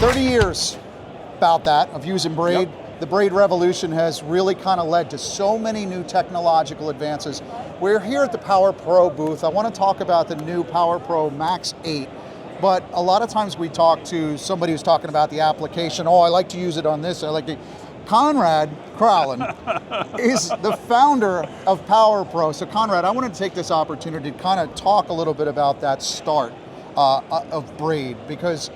30 years about that, of using braid. Yep. The braid revolution has really kind of led to so many new technological advances. We're here at the PowerPro booth. I want to talk about the new PowerPro Max 8, but a lot of times we talk to somebody who's talking about the application. Oh, I like to use it on this, I like to. Konrad Krauland is the founder of PowerPro. So Konrad, I want to take this opportunity to kind of talk a little bit about that start of braid, because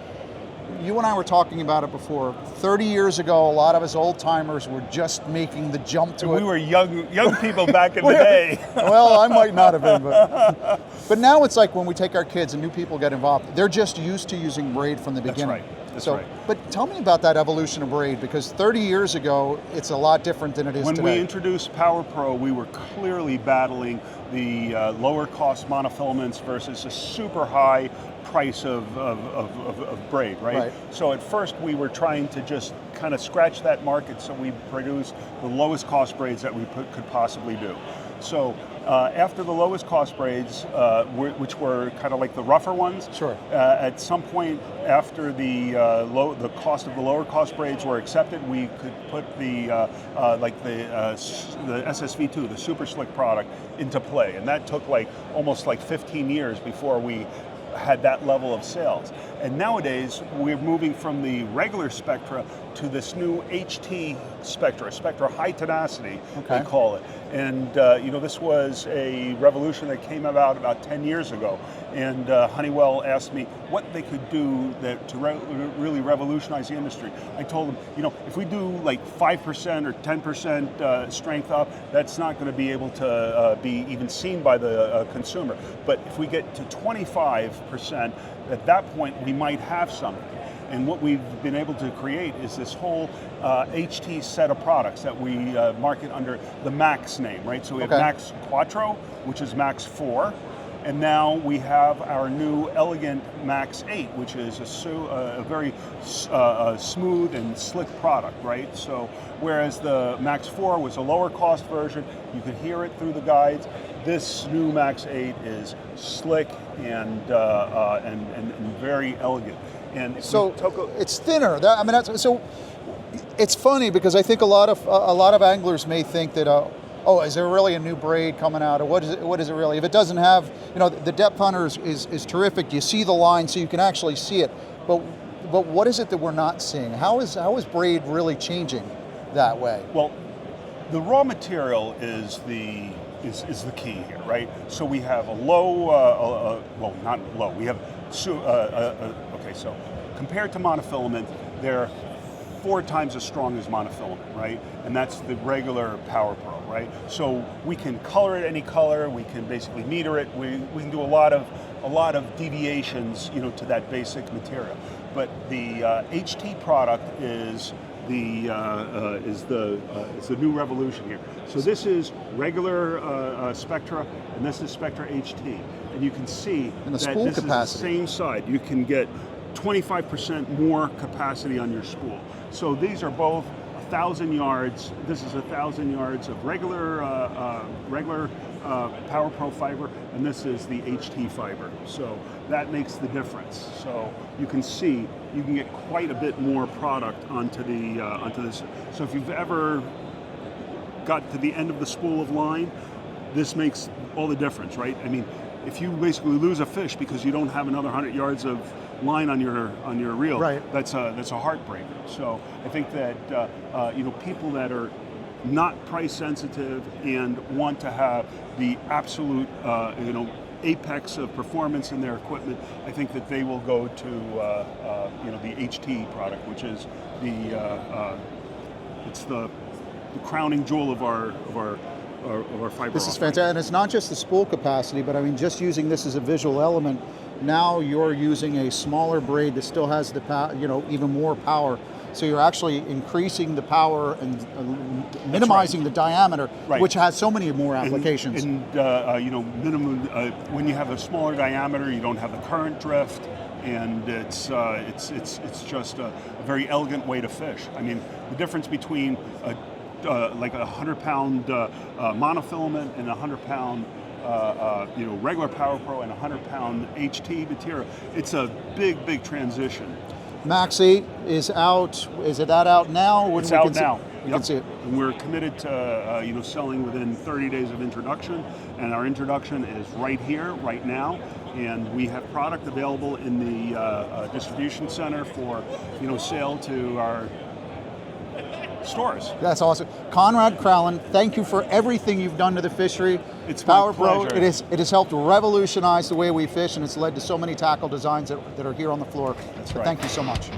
you and I were talking about it before. 30 years ago, a lot of us old timers were just making the jump to it. We were young people back in the day. Well, I might not have been, but now it's like when we take our kids and new people get involved, they're just used to using braid from the beginning. That's right. That's right. But tell me about that evolution of braid, because 30 years ago, it's a lot different than it is today. When we introduced PowerPro, we were clearly battling the lower cost monofilaments versus a super high price of braid, right? So at first we were trying to just kind of scratch that market, so we produced the lowest cost braids that we could possibly do. So after the lowest cost braids, which were kind of like the rougher ones, sure. At some point after the cost of the lower cost braids were accepted, we could put the SSV2, the super slick product, into play, and that took almost 15 years before we had that level of sales. And nowadays we're moving from the regular Spectra to this new HT Spectra high tenacity, they call it. And this was a revolution that came about 10 years ago. And Honeywell asked me what they could do to really revolutionize the industry. I told them, if we do 5% or 10% strength up, that's not going to be able to be even seen by the consumer. But if we get to 25%, at that point we might have something. And what we've been able to create is this whole HT set of products that we market under the Max name, right? So we have Max Quattro, which is Max 4, and now we have our new elegant Max 8, which is a very smooth and slick product, right? So whereas the Max 4 was a lower cost version, you could hear it through the guides. This new Max 8 is slick and very elegant. And so it's thinner. So it's funny because I think a lot of anglers may think that, is there really a new braid coming out, or what is it really? If it doesn't have, the depth hunter is terrific. You see the line, so you can actually see it. But what is it that we're not seeing? How is braid really changing that way? Well, the raw material is the key here, right? So we have a low, not low. We have so compared to monofilament, they're 4 times as strong as monofilament, right? And that's the regular PowerPro, right? So we can color it any color. We can basically meter it. We can do a lot of deviations, to that basic material. But the HT product is the new revolution here. So this is regular Spectra, and this is Spectra HT. And you can see and the that spool this capacity. is the same side. You can get 25% more capacity on your spool. So these are both 1,000 yards. This is 1,000 yards of regular PowerPro fiber, and this is the HT fiber. So that makes the difference. So you can see you can get quite a bit more product onto this. So if you've ever got to the end of the spool of line, this makes all the difference, right? I mean, if you basically lose a fish because you don't have another 100 yards of line on your reel, right, that's a heartbreaker. So I think that people that are not price sensitive and want to have the absolute apex of performance in their equipment, I think that they will go to the HT product, which is it's the crowning jewel of our fiber. This is fantastic, and it's not just the spool capacity, but I mean, just using this as a visual element, now you're using a smaller braid that still has the even more power. So you're actually increasing the power and minimizing the diameter, which has so many more applications. Minimum when you have a smaller diameter, you don't have the current drift, and it's just a very elegant way to fish. I mean, the difference between like a 100-pound monofilament and a 100-pound regular PowerPro and a 100-pound HT material, it's a big transition. Max 8 is out. Is it out now? When It's we out can see- now. We Yep. can see it. And we're committed to selling within 30 days of introduction, and our introduction is right here, right now. And we have product available in the distribution center for sale to our stores. That's awesome. Konrad Krauland, thank you for everything you've done to the fishery. It's my PowerPro, pleasure. it has helped revolutionize the way we fish, and it's led to so many tackle designs that are here on the floor. That's So right. Thank you so much.